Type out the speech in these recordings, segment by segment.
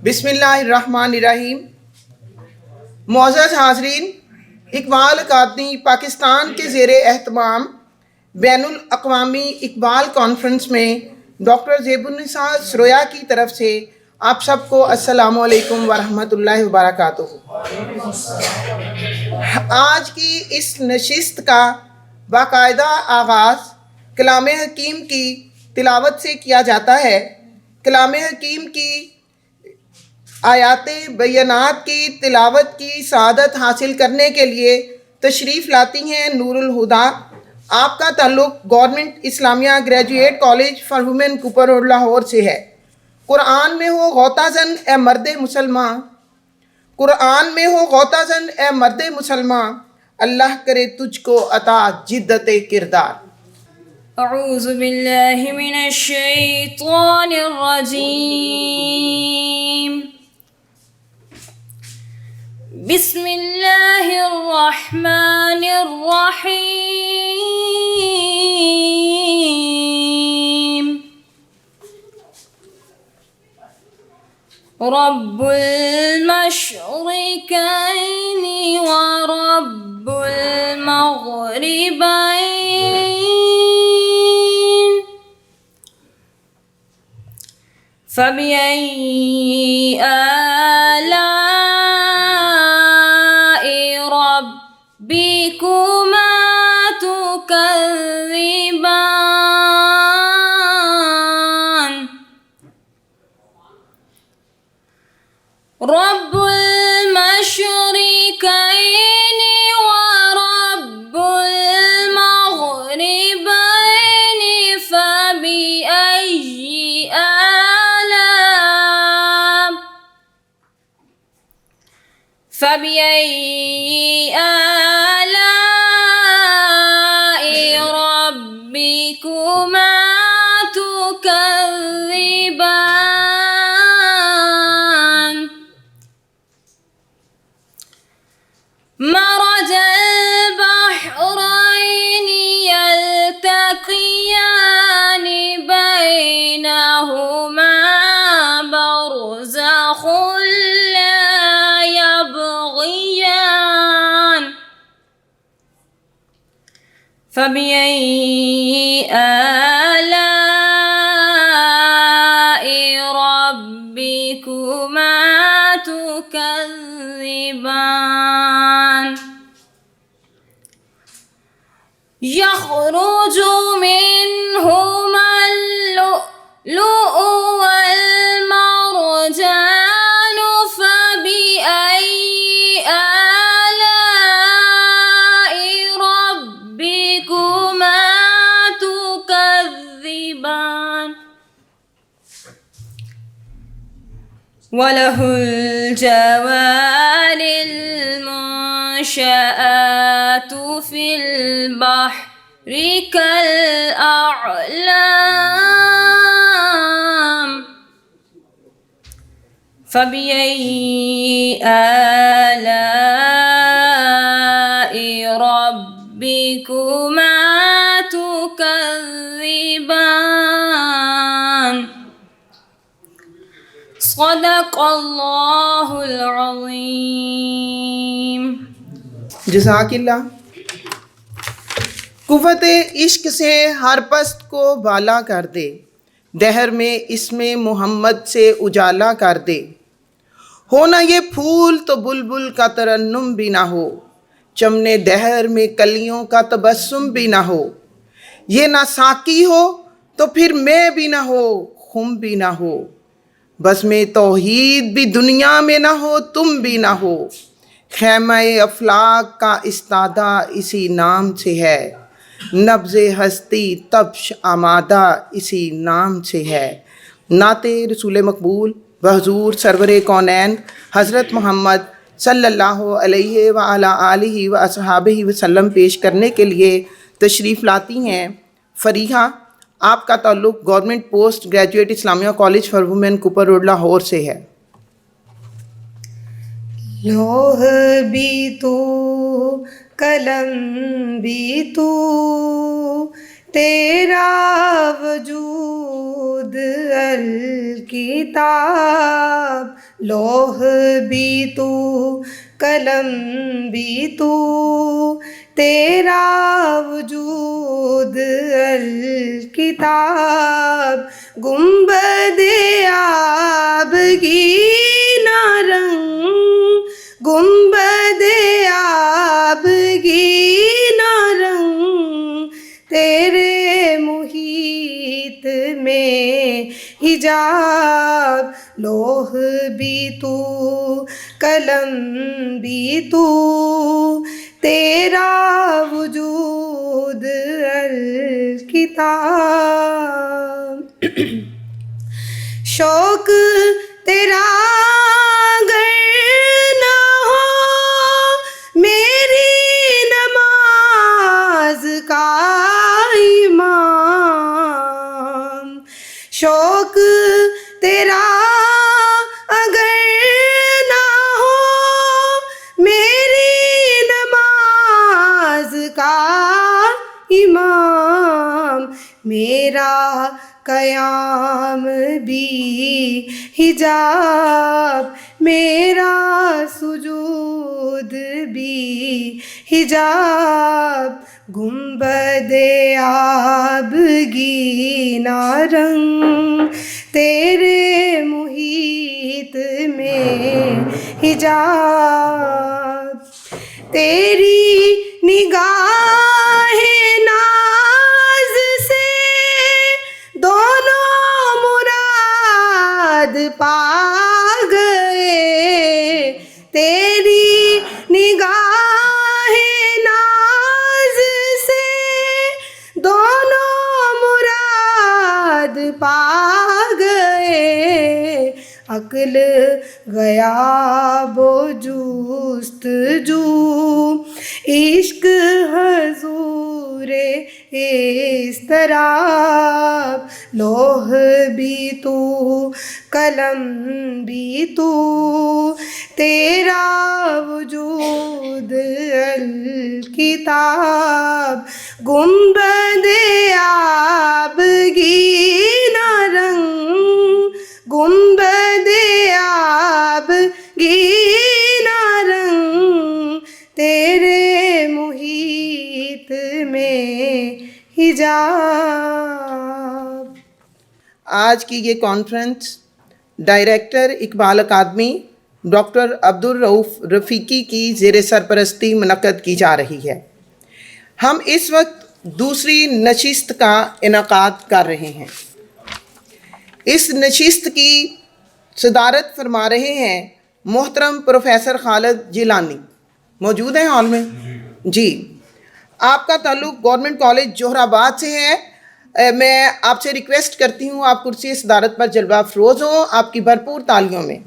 بسم اللہ الرحمن الرحیم۔ معزز حاضرین، اقبال اکادمی پاکستان کے زیر اہتمام بین الاقوامی اقبال کانفرنس میں ڈاکٹر زیب النساء سرویا کی طرف سے آپ سب کو السلام علیکم ورحمۃ اللہ وبرکاتہ۔ آج کی اس نشست کا باقاعدہ آغاز کلام حکیم کی تلاوت سے کیا جاتا ہے۔ کلام حکیم کی آیات بینات کی تلاوت کی سعادت حاصل کرنے کے لیے تشریف لاتی ہیں نور الہدا۔ آپ کا تعلق government Islamia graduate college for women Cooper road Lahore سے ہے۔ قرآن میں ہو غوطہ زن اے مرد مسلمان، قرآن میں ہو غوطہ زن اے مرد مسلمان، اللہ کرے تجھ کو عطا جدت کردار۔ اعوذ باللہ من الشیطان الرجیم، بسم اللہ الرحمن الرحیم، رب المشرقین ورب المغربین، فبأي آلاء ربكما تكذبان، رب المشرقين ورب المغربين، فبأي آلاء ربكما تكذبان، مرج البحرين يلتقيان بينهما برزخ لا يبغيان، فبأي آلاء ربكما تكذبان، يخرج منهما اللؤلؤ والمرجان، فبأي آلاء ربكما تكذبان، وله الجوار المنشآت في البحر كالأعلام، فبأي آلاء ربكما تكذبان، صدق اللہ العظیم۔ جزاک اللہ۔ قوت عشق سے ہر پست کو بالا کر دے، دہر میں اسم محمد سے اجالا کر دے، ہونا یہ پھول تو بلبل کا ترنم بھی نہ ہو، چمنے دہر میں کلیوں کا تبسم بھی نہ ہو، یہ نہ ساقی ہو تو پھر میں بھی نہ ہو، خم بھی نہ ہو، بس میں توحید بھی دنیا میں نہ ہو، تم بھی نہ ہو، خیمہ افلاک کا استادہ اسی نام سے ہے، نبض ہستی تبش آمادہ اسی نام سے ہے۔ نعت رسول مقبول بحضور سرور کونین حضرت محمد صلی اللہ علیہ وآلہ آلہ وصحابہ وسلم پیش کرنے کے لیے تشریف لاتی ہیں فریحہ۔ آپ کا تعلق government post graduate Islamia college for women Cooper road Lahore سے ہے۔ لوح بھی تو قلم بھی تو تیرا وجود الکتاب، لوح بھی تو قلم بھی تو، تیرا وجود الکتاب، گنبد آبگینہ رنگ، گنبد آبگینہ رنگ، تیرے محیط میں حجاب، لوح بھی تو قلم بھی تو، تیرا وجود الکتاب، شوق تیرا گر نہ ہو میری نماز کا امام، شوق تیرا اگر نہ ہو میری نماز کا امام، میرا قیام بھی حجاب، میرا سجود بھی حجاب، گنبد آبگینہ رنگ، تیرے محیط میں حجاب، تیری نگاہ ناز سے دونوں مراد پا گئے، تیری نگاہ ناز سے دونوں مراد پا گئے، عقل غیاب و جستجو، عشق حضور اضطراب، لوح بھی تو قلم بھی تو، تیرا وجود الکتاب، گنبد آبگینہ رنگ، گنبد آبگینہ رنگ، تیرے محیط میں حجاب۔ آج کی یہ conference director Iqbal academy doctor Abdul Rauf Rafiqi کی زیر سرپرستی منعقد کی جا رہی ہے۔ ہم اس وقت دوسری نشست کا انعقاد کر رہے ہیں۔ اس نشست کی صدارت فرما رہے ہیں محترم پروفیسر خالد جیلانی، موجود ہیں ہال میں؟ جی، آپ کا تعلق گورنمنٹ کالج جوہر آباد سے ہے۔ میں آپ سے ریکویسٹ کرتی ہوں آپ کرسی صدارت پر جلوہ افروز ہوں، آپ کی بھرپور تالیوں میں۔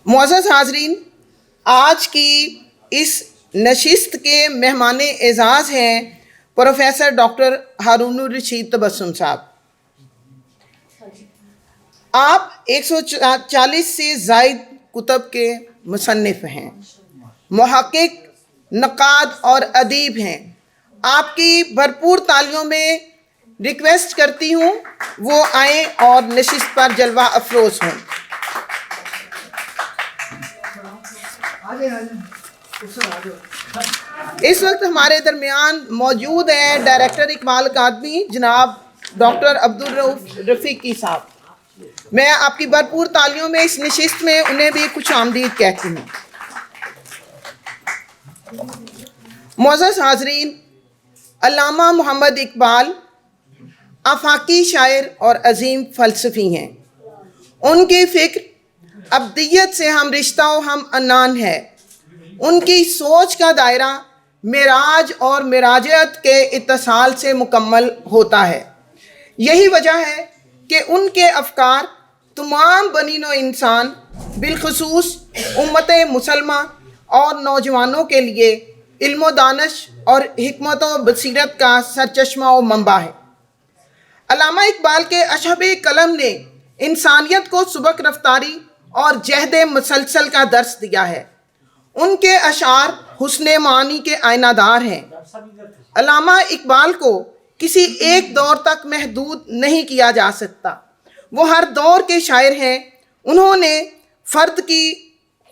معزز حاضرین، آج کی اس نشست کے مہمان اعزاز ہیں پروفیسر ڈاکٹر ہارون الرشید تبسم صاحب۔ آپ 140 سے زائد کتب کے مصنف ہیں، محقق، نقاد اور ادیب ہیں۔ آپ کی بھرپور تالیوں میں ریکویسٹ کرتی ہوں وہ آئیں اور نشست پر جلوہ افروز ہوں۔ اس وقت ہمارے درمیان موجود ہیں ڈائریکٹر اقبال اکیڈمی جناب ڈاکٹر عبدالرؤف رفیقی صاحب۔ میں آپ کی بھرپور تالیوں میں اس نشست میں انہیں بھی خوش آمدید کہتی ہوں۔ معزز حاضرین، علامہ محمد اقبال آفاقی شاعر اور عظیم فلسفی ہیں۔ ان کی فکر ابدیت سے ہم رشتہ و ہم عنان ہے۔ ان کی سوچ کا دائرہ معراج اور معراجیت کے اتصال سے مکمل ہوتا ہے۔ یہی وجہ ہے کہ ان کے افکار تمام بنی نوع انسان، بالخصوص امت مسلمہ اور نوجوانوں کے لیے علم و دانش اور حکمت و بصیرت کا سرچشمہ و منبع ہے۔ علامہ اقبال کے اشہب قلم نے انسانیت کو سبک رفتاری اور جہد مسلسل کا درس دیا ہے۔ ان کے اشعار حسن معانی کے آئینہ دار ہیں۔ علامہ اقبال کو کسی ایک دور تک محدود نہیں کیا جا سکتا، وہ ہر دور کے شاعر ہیں۔ انہوں نے فرد کی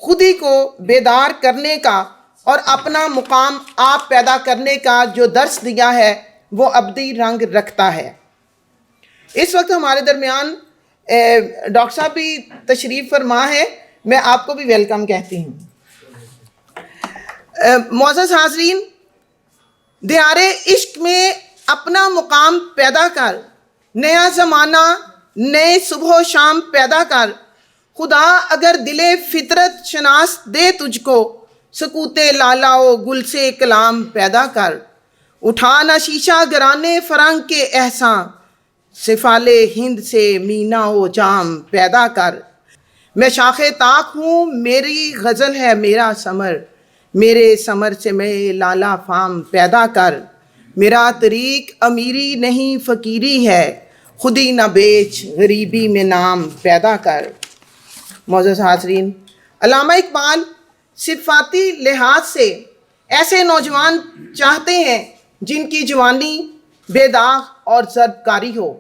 خودی کو بیدار کرنے کا اور اپنا مقام آپ پیدا کرنے کا جو درس دیا ہے وہ ابدی رنگ رکھتا ہے۔ اس وقت ہمارے درمیان ڈاکٹر صاحب بھی تشریف فرما ہے، میں آپ کو بھی ویلکم کہتی ہوں۔ معزز حاضرین، دیار عشق میں اپنا مقام پیدا کر، نیا زمانہ نئے صبح و شام پیدا کر۔ خدا اگر دل فطرت شناس دے تجھ کو، سکوت لالا و گل سے کلام پیدا کر۔ اٹھانا شیشہ گرانے فرنگ کے احساں، سفال ہند سے مینا و جام پیدا کر۔ میں شاخ طاق ہوں، میری غزل ہے میرا ثمر، میرے ثمر سے میں لالا فام پیدا کر۔ میرا طریق امیری نہیں فقیری ہے، خودی نہ بیچ غریبی میں نام پیدا کر۔ معزز حاضرین، علامہ اقبال صفاتی لحاظ سے ایسے نوجوان چاہتے ہیں جن کی جوانی بے داغ اور ضرب کاری ہو،